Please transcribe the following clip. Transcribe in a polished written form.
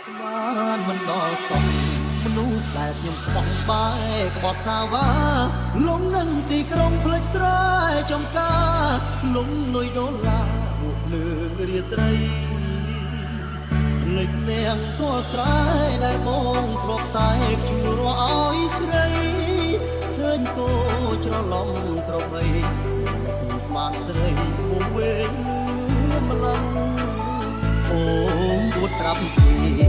ស្មានមិនដល់សោះមនុស្សដែលខ្ញុំស្បោះបាយក្បត់សាវ៉ាលងនឹងទីក្រុងភ្លេចស្រែចំការលងលុយដុល្លារពួកលើរាត្រីលេចនាងធေါ်ស្រែដែលបងធ្លាប់តែជួរឲ្យស្រីឃើញគោច្រឡំក្របីមិនស្មានស្រីមកវិញម្លឹងអូងពួតត្រាប់ពី